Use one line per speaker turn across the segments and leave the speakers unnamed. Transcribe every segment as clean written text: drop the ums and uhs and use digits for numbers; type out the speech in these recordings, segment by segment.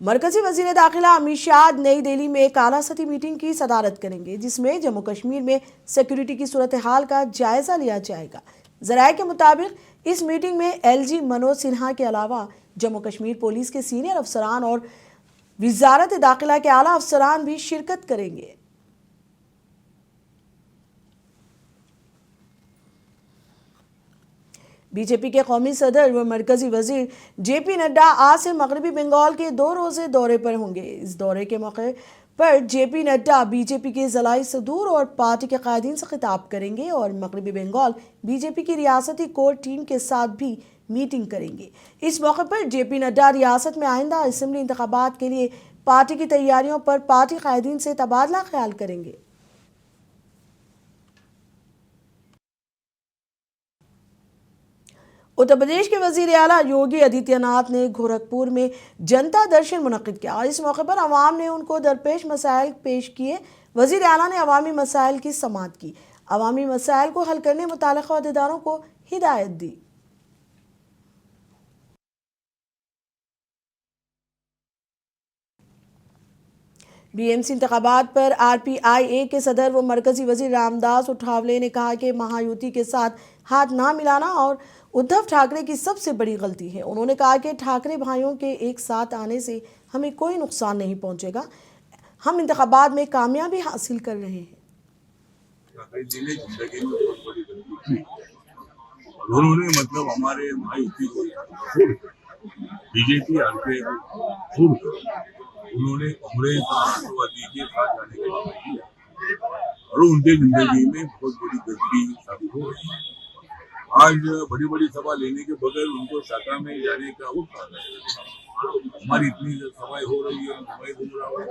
मरकजी वजीर दाखिला अमित शाह नई दिल्ली में एक आला सतही मीटिंग की सदारत करेंगे, जिसमें जम्मू कश्मीर में सिक्योरिटी की सूरत हाल का जायजा लिया जाएगा। जराये के मुताबिक इस मीटिंग में एलजी मनोज सिन्हा के अलावा जम्मू कश्मीर पुलिस के सीनियर अफसरान और वजारत दाखिला के आला अफसरान भी शिरकत करेंगे। बीजेपी के कौमी सदर व मरकजी वजीर जेपी नड्डा आज से मगरबी बंगाल के 2 रोज़े दौरे पर होंगे। इस दौरे के मौके पर जेपी नड्डा बीजेपी के ज़िलाई सदूर और पार्टी के कायदीन से खिताब करेंगे और मगरबी बंगाल बीजेपी की रियासती कोर टीम के साथ भी मीटिंग करेंगे। इस मौके पर जेपी नड्डा रियासत में आइंदा असम्बली इंतखाबात के लिए पार्टी की तैयारियों पर पार्टी कायदीन से तबादला ख्याल करेंगे। उत्तर प्रदेश के वजीर आला योगी आदित्यनाथ ने गोरखपुर में जनता दर्शन मुनक्किद किया। इस मौके पर अवाम ने उनको दरपेश मसाइल पेश किए। वजीर आला ने अवामी मसाइल की समाअत की, अवामी मसाइल को हल करने मुताल्लिक़ अहदेदारों को हिदायत दी। बीएमसी इंतखाबात पर आरपीआईए के सदर व मरकजी वजीर रामदास उठावले ने कहा कि महायुति के साथ हाथ ना मिलाना और उद्धव ठाकरे की सबसे बड़ी गलती है। उन्होंने कहा कि ठाकरे भाइयों के एक साथ आने से हमें कोई नुकसान नहीं पहुंचेगा। हम इंतखाबात में कामयाबी हासिल कर रहे हैं।
उन्होंने मतलब हमारे महायुति को बीजेपी उन्होंने कांग्रेस और राष्ट्रवादी के साथ जाने का निर्णय किया और उनके जिंदगी में बहुत बड़ी गलती साबित हो रही है। आज बड़ी बड़ी सभा लेने के बगैर उनको शाखा में जाने का वो कारण है। हमारी इतनी सभाएं हो रही है, मैं घूम रहा हूँ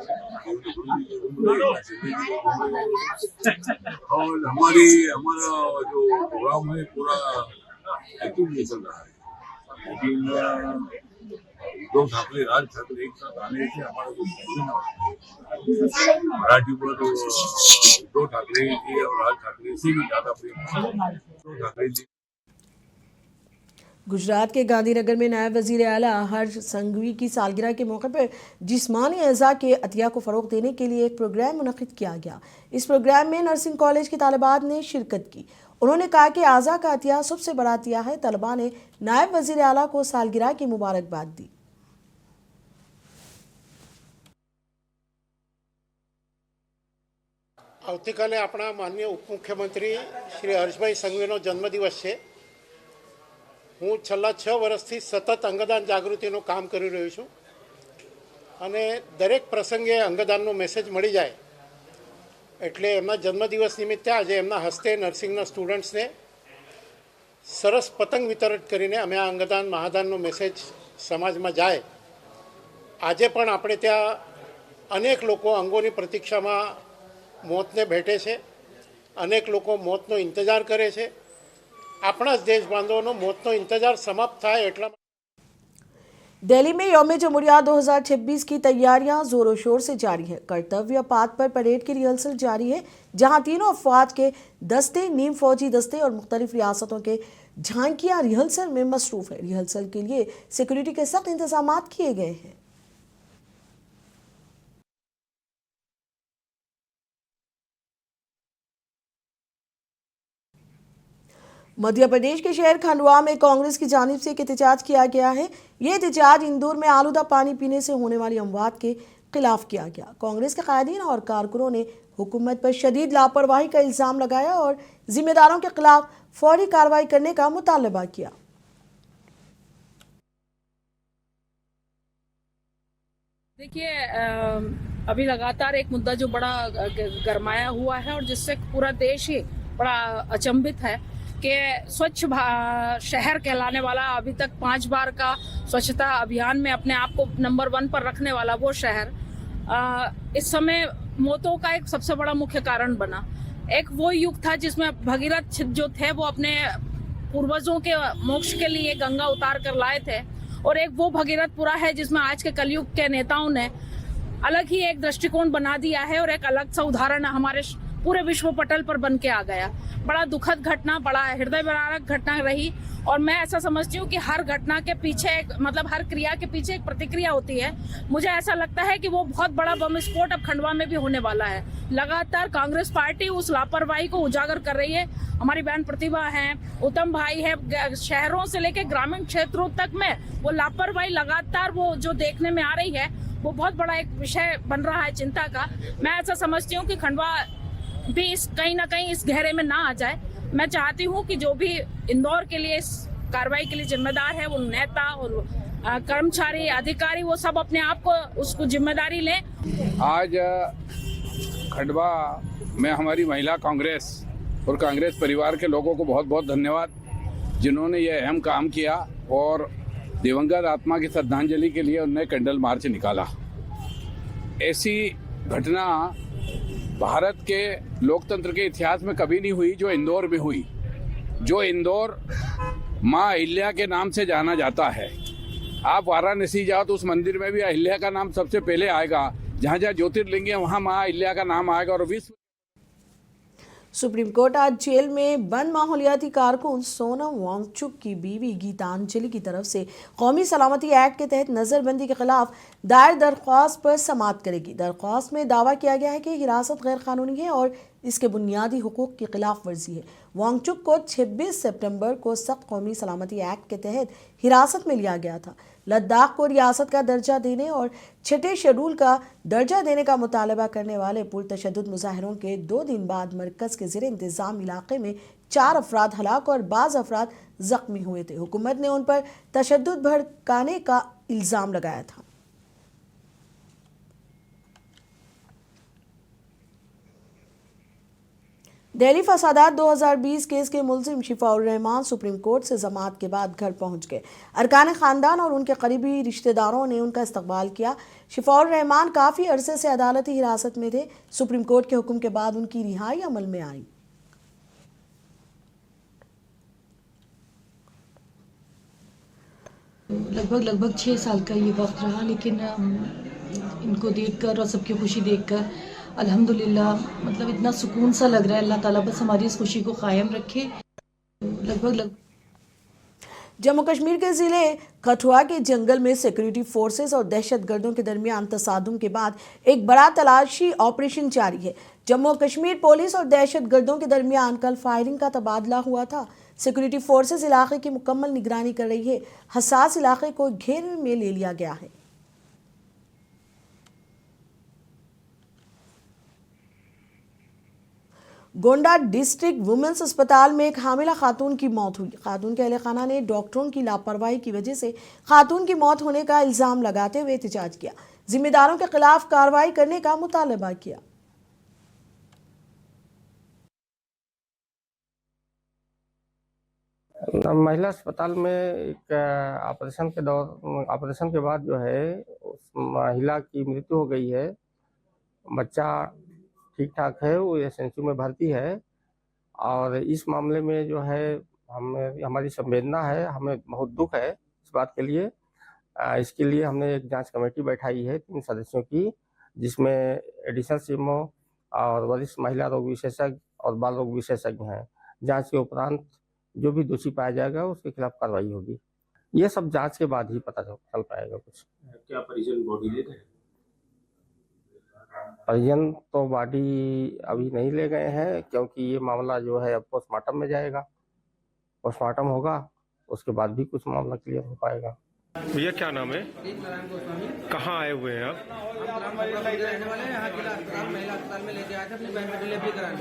और हमारा जो प्रोग्राम है पूरा एक्टिव नहीं चल रहा है। लेकिन उद्धव ठाकरे राज ठाकरे एक साथ आने से हमारा कुछ मराठी पर उद्धव ठाकरे जी और राज ठाकरे से भी ज्यादा प्रेम उद्धव ठाकरे जी।
गुजरात के गांधीनगर में नायब वजीर आला हर्ष संघवी की सालगिरह के मौके पर जिस्मानी अज़ा के अतिया को फ़रोग़ देने के लिए एक प्रोग्राम मुनक़िद किया गया। इस प्रोग्राम में नर्सिंग कॉलेज के तालिबात ने शिरकत की। उन्होंने कहा कि आज़ा का अतिया सबसे बड़ा अतिया है। तलबा ने नायब वजीर आला को सालगिरह की मुबारकबाद दी।
આવતીકાલે આપણા માનનીય ઉપમુખ્યમંત્રી શ્રી હર્ષભાઈ સંઘવીનો જન્મદિવસ છે। હું છેલ્લા 6 વર્ષથી સતત અંગદાન જાગૃતિનું કામ કરી રહ્યો છું અને દરેક પ્રસંગે અંગદાનનો મેસેજ મળી જાય એટલે એમના જન્મદિવસ નિમિત્તે આજે એમના હસ્તે નર્સિંગના સ્ટુડન્ટ્સને સરસ પતંગ વિતરણ કરીને અમે આ અંગદાન મહાદાનનો મેસેજ સમાજમાં જાય। આજે પણ આપણે ત્યાં અનેક લોકો અંગોની પ્રતીક્ષામાં मौतने भेटे छे, अनेक लोग मौतनो इंतजार करे छे। अपना देश बांधवोनो मौतनो इंतजार समाप्त थाय एटला।
दिल्ली में यौम जमहूरिया 2026 की तैयारियां जोरों शोर से जारी है। कर्तव्य पाथ पर परेड की रिहर्सल जारी है, जहां तीनों अफवाज के दस्ते, नीम फौजी दस्ते और मुख्तलिफ रियासतों के झांकियां रिहर्सल में मसरूफ है। रिहर्सल के लिए सिक्योरिटी के सख्त इंतजाम किए गए हैं। मध्य प्रदेश के शहर खंडवा में कांग्रेस की जानिब से एक एहतजाज किया गया है। ये एहतजाज इंदौर में आलूदा पानी पीने से होने वाली अमवात के खिलाफ किया गया। कांग्रेस के कायदीन और कारकुनों ने हुकूमत पर शदीद लापरवाही का इल्ज़ाम लगाया और जिम्मेदारों के खिलाफ फौरी कार्रवाई करने का मुतालबा किया।
देखिए, अभी लगातार एक मुद्दा जो बड़ा गरमाया हुआ है और जिससे पूरा देश ही बड़ा अचंभित है कि स्वच्छ शहर कहलाने वाला, अभी तक 5 बार का स्वच्छता अभियान में अपने आप को नंबर 1 पर रखने वाला वो शहर इस समय मौतों का एक सबसे बड़ा मुख्य कारण बना। एक वो युग था जिसमें भगीरथ जो थे वो अपने पूर्वजों के मोक्ष के लिए गंगा उतार कर लाए थे, और एक वो भगीरथपुरा है जिसमें आज के कलयुग के नेताओं ने अलग ही एक दृष्टिकोण बना दिया है और एक अलग सा उदाहरण हमारे पूरे विश्व पटल पर बन के आ गया। बड़ा दुखद घटना, बड़ा हृदय विदारक घटना रही और मैं ऐसा समझती हूँ कि हर घटना के पीछे मतलब हर क्रिया के पीछे एक प्रतिक्रिया होती है। मुझे ऐसा लगता है कि वो बहुत बड़ा बम विस्फोट अब खंडवा में भी होने वाला है। लगातार कांग्रेस पार्टी उस लापरवाही को उजागर कर रही है। हमारी बहन प्रतिभा है, उत्तम भाई है, शहरों से लेकर ग्रामीण क्षेत्रों तक में वो लापरवाही लगातार वो जो देखने में आ रही है, वो बहुत बड़ा एक विषय बन रहा है चिंता का। मैं ऐसा समझती हूँ कि खंडवा भी कहीं ना कहीं इस घेरे में ना आ जाए। मैं चाहती हूँ कि जो भी इंदौर के लिए इस कार्रवाई के लिए जिम्मेदार है, वो नेता और कर्मचारी अधिकारी वो सब अपने आप को उसको जिम्मेदारी लें।
आज खंडवा में हमारी महिला कांग्रेस और कांग्रेस परिवार के लोगों को बहुत बहुत धन्यवाद, जिन्होंने ये अहम काम किया और दिवंगत आत्मा की श्रद्धांजलि के लिए उन्होंने कैंडल मार्च निकाला। ऐसी घटना भारत के लोकतंत्र के इतिहास में कभी नहीं हुई जो इंदौर में हुई। जो इंदौर माँ अहिल्या के नाम से जाना जाता है। आप वाराणसी जाओ तो उस मंदिर में भी अहिल्या का नाम सबसे पहले आएगा। जहाँ जहाँ ज्योतिर्लिंग है वहाँ माँ अहिल्या का नाम आएगा। और विश्व
सुप्रीम कोर्ट आज जेल में बंद माहौलियाती कारकुन सोनम वांगचुक की बीवी गीतांजलि की तरफ से कौमी सलामती एक्ट के तहत नजरबंदी के खिलाफ दायर दरख्वास्त पर समाअत करेगी। दरख्वास्त में दावा किया गया है कि हिरासत गैर कानूनी है और इसके बुनियादी हुकूक की खिलाफ वर्जी है। वांगचुक को 26 सितंबर को सख्त कौमी सलामती एक्ट के तहत हिरासत में लिया गया था। लद्दाख को रियासत का दर्जा देने और 6ठे शेड्यूल का दर्जा देने का मुतालबा करने वाले पुरतशद्दुद मुजाहिरों के 2 दिन बाद मरकज़ के ज़ेर इंतज़ाम इलाके में 4 अफराद हलाक और बाज़ अफराद ज़ख्मी हुए थे। हुकूमत ने उन पर तशद्दुद भड़काने का इल्ज़ाम लगाया था। दिल्ली फसादात 2020 केस के मुल्जिम शिफाउर रहमान सुप्रीम कोर्ट से जमात के बाद घर पहुंच गए। अरकान खानदान और उनके करीबी रिश्तेदारों ने उनका इस्तकबाल किया। शिफाउर रहमान काफ़ी अरसे से अदालती हिरासत में थे। सुप्रीम कोर्ट के हुक्म के बाद उनकी रिहाई अमल में आई।
लगभग 6 साल का ये वक्त रहा, लेकिन इनको देखकर और सबकी खुशी देखकर अल्हम्दुलिल्लाह मतलब इतना सुकून सा लग रहा है। अल्लाह ताला बस हमारी इस खुशी को कायम रखे।
जम्मू कश्मीर के ज़िले कठुआ के जंगल में सिक्योरिटी फोर्सेस और दहशतगर्दों के दरमियान तसादुम के बाद एक बड़ा तलाशी ऑपरेशन जारी है। जम्मू कश्मीर पुलिस और दहशतगर्दों के दरमियान कल फायरिंग का तबादला हुआ था। सिक्योरिटी फोर्सेस इलाके की मुकम्मल निगरानी कर रही है। हसास इलाके को घेरे में ले लिया गया है। गोंडा डिस्ट्रिक्ट वुमेन्स अस्पताल में एक हामिला खातून की मौत हुई। खातून के अहले खाना ने डॉक्टरों की लापरवाही की वजह से खातून की मौत होने का इल्जाम लगाते हुए एहतजाज किया। जिम्मेदारों के खिलाफ कार्रवाई करने का मुतालबा किया।
महिला अस्पताल में एक ऑपरेशन के बाद जो है उस महिला की मृत्यु हो गई है। बच्चा ठीक ठाक है, वो एसएनसीयू में भर्ती है। और इस मामले में जो है हमारी संवेदना है, हमें बहुत दुख है इस बात के लिए। इसके लिए हमने एक जांच कमेटी बैठाई है 3 सदस्यों की, जिसमें एडिशनल सीएमओ और वरिष्ठ महिला रोग विशेषज्ञ और बाल रोग विशेषज्ञ हैं। जांच के उपरांत जो भी दोषी पाया जाएगा उसके खिलाफ कार्रवाई होगी। ये सब जांच के बाद ही पता चल पाएगा कुछ।
क्या परिजन बॉडी ले गए?
परिजन तो बॉडी अभी नहीं ले गए हैं, क्योंकि ये मामला जो है अब पोस्टमार्टम में जाएगा। पोस्टमार्टम होगा, उसके बाद भी कुछ मामला क्लियर हो पाएगा।
भैया क्या नाम है? कहाँ आए हुए हैं आप?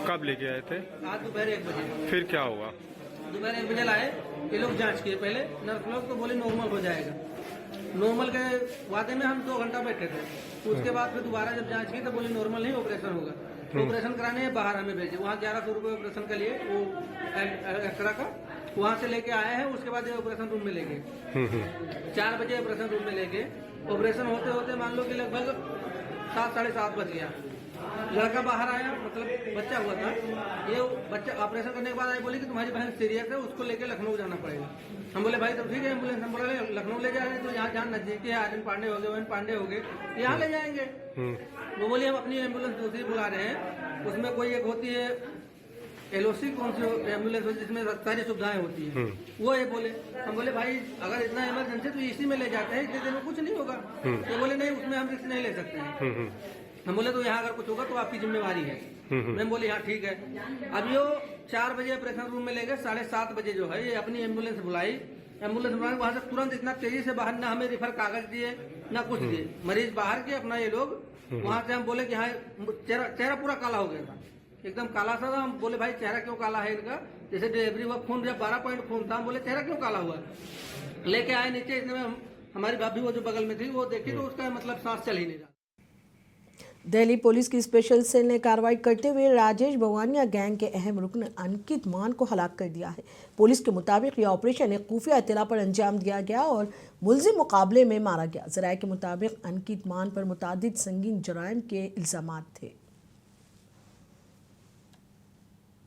कब लेके आए थे?
आज दोपहर 1 बजे।
फिर क्या हुआ?
दोपहर 1 बजे लाए, ये लोग जांच किए। पहले नर्स लोग तो बोले नॉर्मल हो जाएगा। नॉर्मल के वादे में हम 2 घंटा बैठे थे। उसके बाद फिर दोबारा जब जांच की तो बोले नॉर्मल नहीं, ऑपरेशन होगा। ऑपरेशन कराने बाहर हमें भेजे। वहाँ 1100 रुपये ऑपरेशन के लिए, वो एक्सरा का वहाँ से लेके आए हैं। उसके बाद ये ऑपरेशन रूम में ले गए। 4 बजे ऑपरेशन रूम में ले गए। ऑपरेशन होते होते मान लो कि लगभग 7 साढ़े 7 बज गया। लड़का बाहर आया, मतलब बच्चा हुआ था। ये बच्चा ऑपरेशन करने के बाद आई, बोली कि तुम्हारी बहन सीरियस है, उसको लेके लखनऊ जाना पड़ेगा। हम बोले भाई तो ठीक है, एम्बुलेंस। हम बोले लखनऊ ले जा रहे हैं तो यहाँ जहाँ नजदीकी है, आर्यन पांडे हो गए, ओएन पांडे हो गए, यहाँ ले जाएंगे। वो बोले हम अपनी एम्बुलेंस दूसरी बुला रहे हैं। उसमें कोई एक होती है LOC कौन सी एम्बुलेंस होती है जिसमें सारी सुविधाएं होती है, वो ये बोले। हम बोले भाई अगर इतना इमरजेंसी तो इसी में ले जाते हैं, इतने दिन में कुछ नहीं होगा। ये बोले नहीं, उसमें हम रिस्क नहीं ले सकते हैं। हम बोले तो यहाँ अगर कुछ होगा तो आपकी जिम्मेवारी है। मैं बोले हाँ ठीक है। अब यो 4 बजे ऑपरेशन रूम में ले गए, 7:30 बजे जो है ये अपनी एम्बुलेंस बुलाई। एम्बुलेंस बुलाने वहां से तुरंत इतना तेजी से बाहर, ना हमें रिफर कागज दिए ना कुछ दिए, मरीज बाहर के अपना ये लोग वहां से। हम बोले कि हाँ, चेहरा पूरा काला हो गया था, एकदम काला सा था। हम बोले भाई चेहरा क्यों काला है इनका, जैसे डिलीवरी हुआ खून जब 12 पॉइंट खून था। हम बोले चेहरा क्यों काला हुआ। लेके आए नीचे, इतने में हमारी भाभी वो जो बगल में थी वो देखी तो उसका मतलब सांस चल ही नहीं रहा।
दिल्ली पुलिस की स्पेशल सेल ने कार्रवाई करते हुए राजेश भवानिया गैंग के अहम रुकन अंकित मान को हलाक कर दिया है। पुलिस के मुताबिक यह ऑपरेशन एक खुफिया इत्तला पर अंजाम दिया गया और मुलजिम मुकाबले में मारा गया। जराये के मुताबिक अंकित मान पर मुतादिद संगीन जराइम के इल्जामात थे।